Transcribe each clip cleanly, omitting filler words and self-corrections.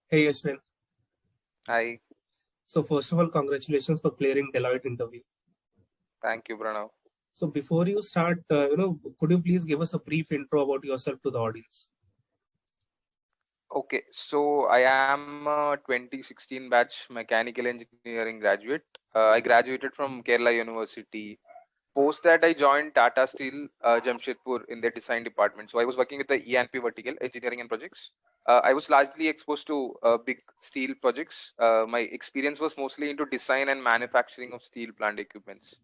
Hey Yashwin. Hi, So first of all, congratulations for clearing Deloitte interview. thank you, Pranav. So before you start, could you please give us a brief intro about yourself to the audience? Okay, so I am a 2016 batch mechanical engineering graduate. I graduated from Kerala University. Post that, I joined Tata Steel Jamshedpur in their design department. So I was working with the E&P vertical, engineering and projects. I was largely exposed to big steel projects. My experience was mostly into design and manufacturing of steel plant equipments.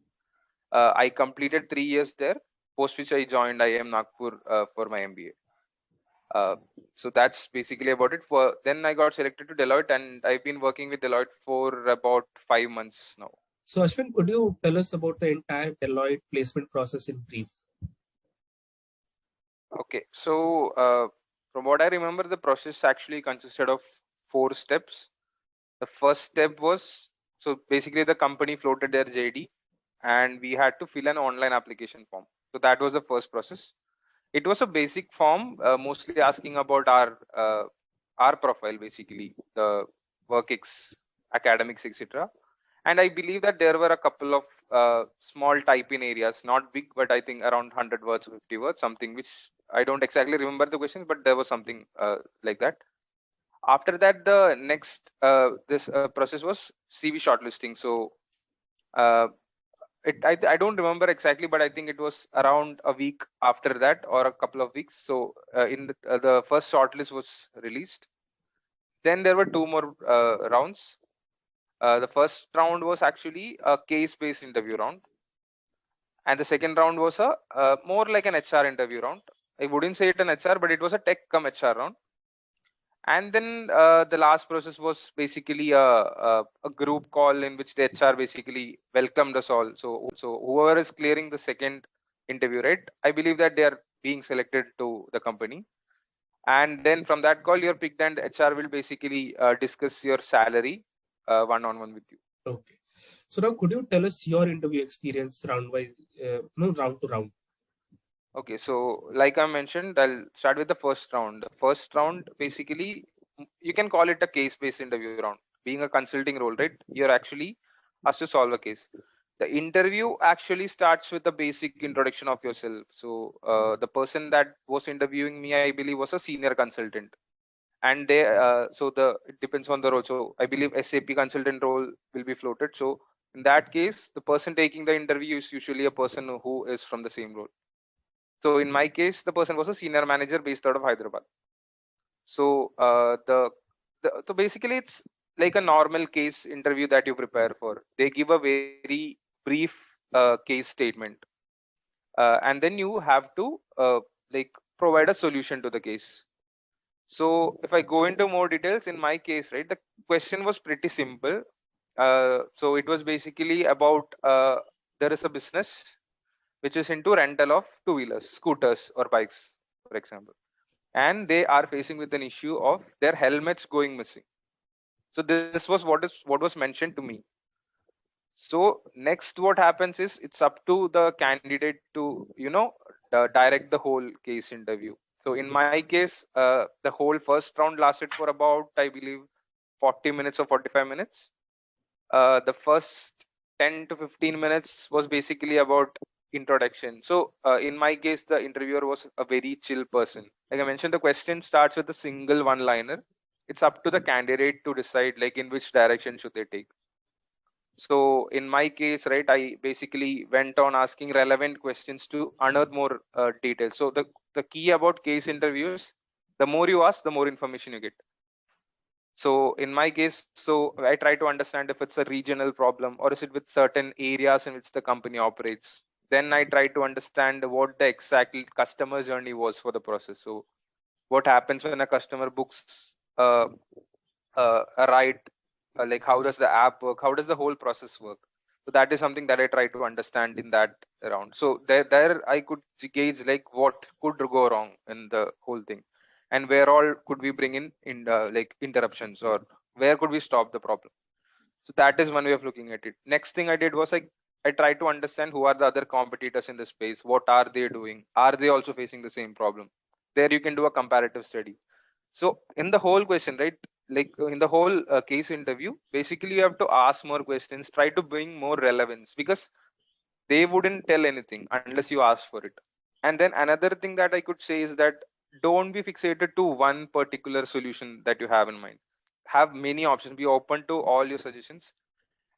I completed 3 years there, post which I joined IIM Nagpur for my MBA. Uh, so that's basically about it. For then I got selected to Deloitte, and I've been working with Deloitte for about 5 months now. So Ashwin, could you tell us about the entire Deloitte placement process in brief? Okay, so from what I remember, the process actually consisted of 4 steps. The first step was, so basically the company floated their JD, and we had to fill an online application form. So that was the first process. It was a basic form, mostly asking about our profile, basically the work academics, etc. And I believe that there were a couple of small type in areas, not big, but I think around 100 words, 50 words, something which I don't exactly remember the questions, but there was something like that. After that, the next this process was CV shortlisting. So uh, I don't remember exactly, but I think it was around a week after that or a couple of weeks. So the first shortlist was released. Then there were two more rounds. The first round was actually a case-based interview round, and the second round was a more like an HR interview round. I wouldn't say it an HR, but it was a tech cum HR round. And then the last process was basically a group call in which the HR basically welcomed us all. So whoever is clearing the second interview, right? I believe that they are being selected to the company. And then from that call, you're picked, and HR will basically discuss your salary one-on-one with you. Okay. So now could you tell us your interview experience round by no round to round? Okay, so like I mentioned, I'll start with the first round. The first round, basically, you can call it a case-based interview round. Being a consulting role, right? You're actually asked to solve a case. The interview actually starts with the basic introduction of yourself. So the person that was interviewing me, I believe, was a senior consultant, and it depends on the role. So I believe SAP consultant role will be floated. So in that case, the person taking the interview is usually a person who is from the same role. So in my case, the person was a senior manager based out of Hyderabad. So so basically it's like a normal case interview that you prepare for. They give a very brief case statement, and then you have to like provide a solution to the case. So if I go into more details, in my case, right, the question was pretty simple. So it was basically about there is a business which is into rental of two-wheelers, scooters or bikes, for example, and they are facing with an issue of their helmets going missing. So this was what was mentioned to me. So next, what happens is it's up to the candidate to direct the whole case interview. So in my case, the whole first round lasted for about, I believe, 40 minutes or 45 minutes. The first 10 to 15 minutes was basically about introduction. So in my case, the interviewer was a very chill person. Like I mentioned, the question starts with a single one liner. It's up to the candidate to decide like in which direction should they take. So in my case, right, I basically went on asking relevant questions to unearth more details. So the key about case interviews, the more you ask, the more information you get. So in my case, so I try to understand if it's a regional problem or is it with certain areas in which the company operates. Then I try to understand what the exact customer journey was for the process. So what happens when a customer books a ride, like how does the app work? How does the whole process work? So that is something that I try to understand in that round. So there I could gauge like what could go wrong in the whole thing, and where all could we bring in like interruptions, or where could we stop the problem. So that is one way of looking at it. Next thing I did was I tried to understand who are the other competitors in the space. What are they doing? Are they also facing the same problem? There you can do a comparative study. So in the whole question, right, like in the whole case interview, basically you have to ask more questions, try to bring more relevance, because they wouldn't tell anything unless you ask for it. And then another thing that I could say is that don't be fixated to one particular solution that you have in mind. Have many options, be open to all your suggestions,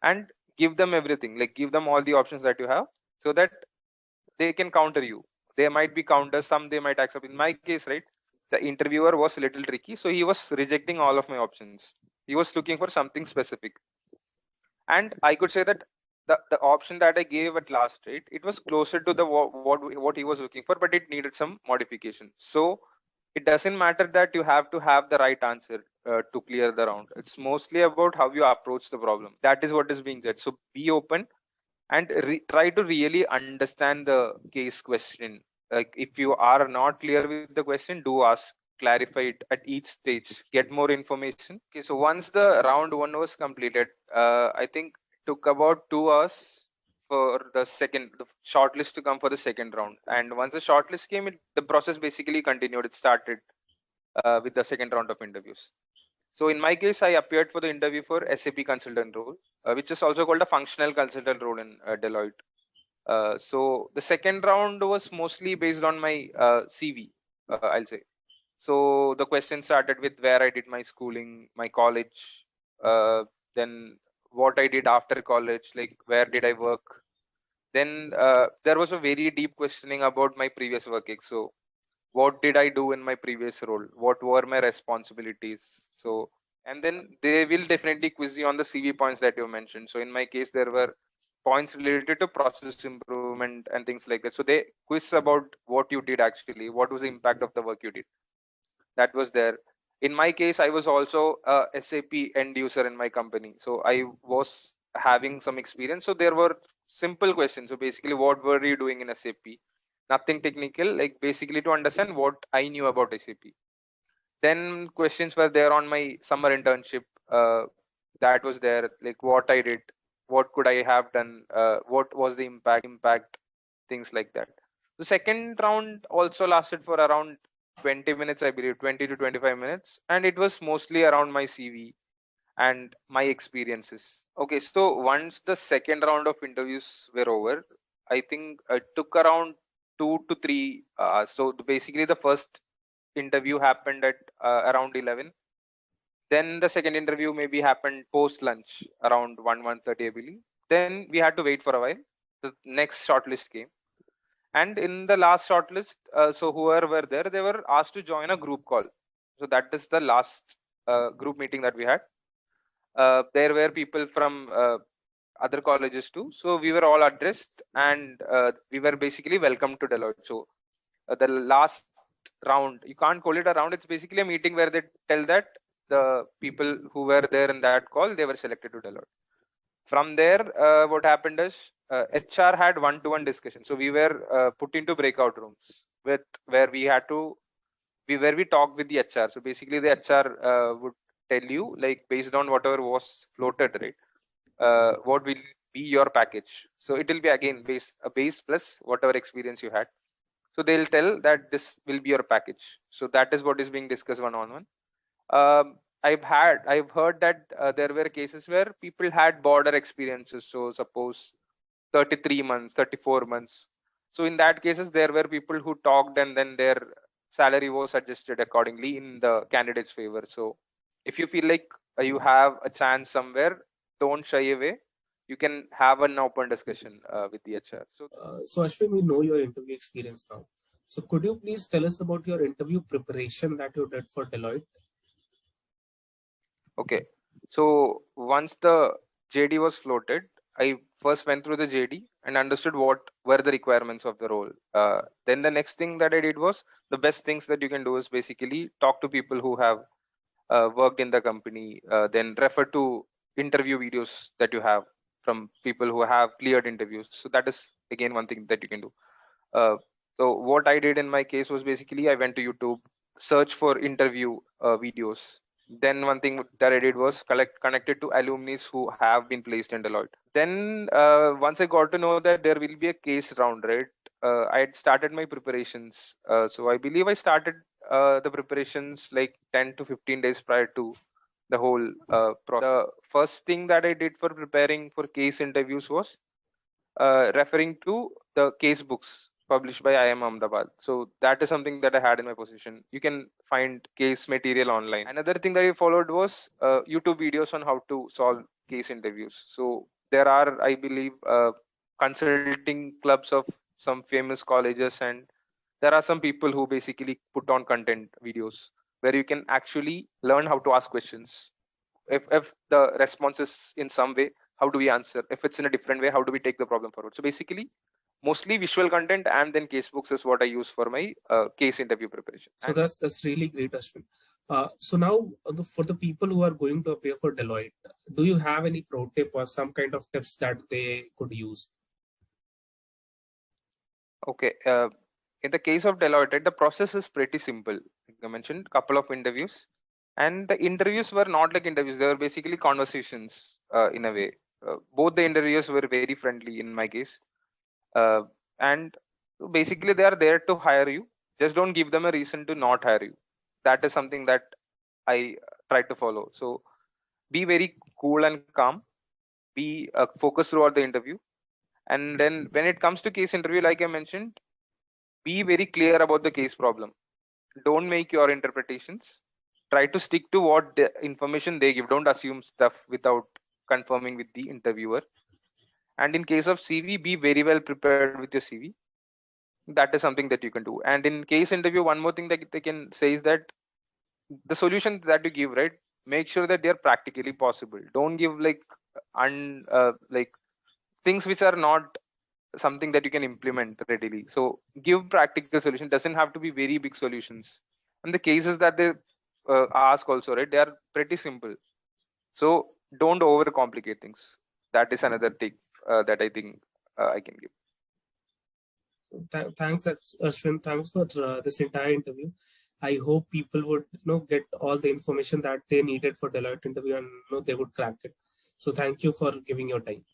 and give them everything, like give them all the options that you have, so that they can counter you. There might be counters, some they might accept. In my case, right, the interviewer was a little tricky, so he was rejecting all of my options. He was looking for something specific, and I could say that the option that I gave at last, right, it was closer to the what he was looking for, but it needed some modification. So it doesn't matter that you have to have the right answer to clear the round. It's mostly about how you approach the problem. That is what is being said. So be open and try to really understand the case question. Like if you are not clear with the question, do ask, clarify it at each stage, get more information. Okay, so once the round one was completed, I think it took about 2 hours for the shortlist to come for the second round. And once the shortlist came, the process basically continued. It started with the second round of interviews. So in my case, I appeared for the interview for SAP Consultant role, which is also called a functional consultant role in Deloitte. So the second round was mostly based on my CV, I'll say. So the question started with where I did my schooling, my college, then what I did after college, like where did I work. Then there was a very deep questioning about my previous work. So what did I do in my previous role, what were my responsibilities. So and then they will definitely quiz you on the CV points that you mentioned. So in my case, there were points related to process improvement and things like that. So they quiz about what you did actually, what was the impact of the work you did. That was there. In my case, I was also a SAP end user in my company, so I was having some experience. So there were simple questions. So basically, what were you doing in SAP? Nothing technical, like basically to understand what I knew about SAP. Then questions were there on my summer internship. That was there, like what I did, what could I have done, what was the impact, things like that. The second round also lasted for around 20 minutes, I believe, 20 to 25 minutes, and it was mostly around my CV and my experiences. Okay, so once the second round of interviews were over, I think it took around 2 to 3 hours. So basically, the first interview happened at around 11. Then the second interview maybe happened post lunch around 1:30, I believe. Then we had to wait for a while. The next shortlist came, and in the last shortlist, so whoever were there, they were asked to join a group call. So that is the last group meeting that we had. There were people from other colleges too. So we were all addressed, and we were basically welcomed to Deloitte. So the last round, you can't call it a round, it's basically a meeting where they tell that the people who were there in that call, they were selected to Deloitte. From there, what happened is HR had one-to-one discussion. So we were put into breakout rooms with where we had to where we talked with the HR. So basically, the HR would tell you, like based on whatever was floated, right, what will be your package. So it will be again a base plus whatever experience you had. So they'll tell that this will be your package. So that is what is being discussed one-on-one. I've heard that there were cases where people had border experiences. So suppose 33 months, 34 months. So in that cases, there were people who talked, and then their salary was adjusted accordingly in the candidate's favor. So if you feel like you have a chance somewhere, don't shy away. You can have an open discussion with the HR. So Ashwin, we know your interview experience now. So could you please tell us about your interview preparation that you did for Deloitte? Okay, so once the JD was floated, I first went through the JD and understood what were the requirements of the role. Then the next thing that I did was, the best things that you can do is basically talk to people who have worked in the company, then refer to interview videos that you have from people who have cleared interviews. So that is again one thing that you can do. So what I did in my case was basically I went to YouTube, search for interview videos. Then one thing that I did was connected to alumni who have been placed in Deloitte. Then once I got to know that there will be a case round, right? I had started my preparations. So I believe I started the preparations like 10 to 15 days prior to the whole process. The first thing that I did for preparing for case interviews was referring to the case books published by IIM Ahmedabad. So that is something that I had in my possession. You can find case material online. Another thing that I followed was YouTube videos on how to solve case interviews. So there are, I believe, consulting clubs of some famous colleges, and there are some people who basically put on content videos where you can actually learn how to ask questions. If the response is in some way, how do we answer? If it's in a different way, how do we take the problem forward? So basically, mostly visual content and then casebooks is what I use for my case interview preparation. So that's really great, Ashwin. So now for the people who are going to appear for Deloitte, do you have any pro tip or some kind of tips that they could use? Okay. In the case of Deloitte, the process is pretty simple. Like I mentioned, couple of interviews, and the interviews were not like interviews; they were basically conversations in a way. Both the interviews were very friendly in my case, and basically they are there to hire you. Just don't give them a reason to not hire you. That is something that I try to follow. So be very cool and calm. Be focused throughout the interview, and then when it comes to case interview, like I mentioned, be very clear about the case problem. Don't make your interpretations. Try to stick to what the information they give. Don't assume stuff without confirming with the interviewer. And in case of CV, be very well prepared with your CV. That is something that you can do. And in case interview, one more thing that they can say is that the solutions that you give, right, make sure that they're practically possible. Don't give like like things which are not something that you can implement readily. So give practical solution. Doesn't have to be very big solutions. And the cases that they ask also, right, they are pretty simple. So don't overcomplicate things. That is another tip that I think I can give. So thanks, Ashwin. Thanks for this entire interview. I hope people would get all the information that they needed for Deloitte interview, and they would crack it. So thank you for giving your time.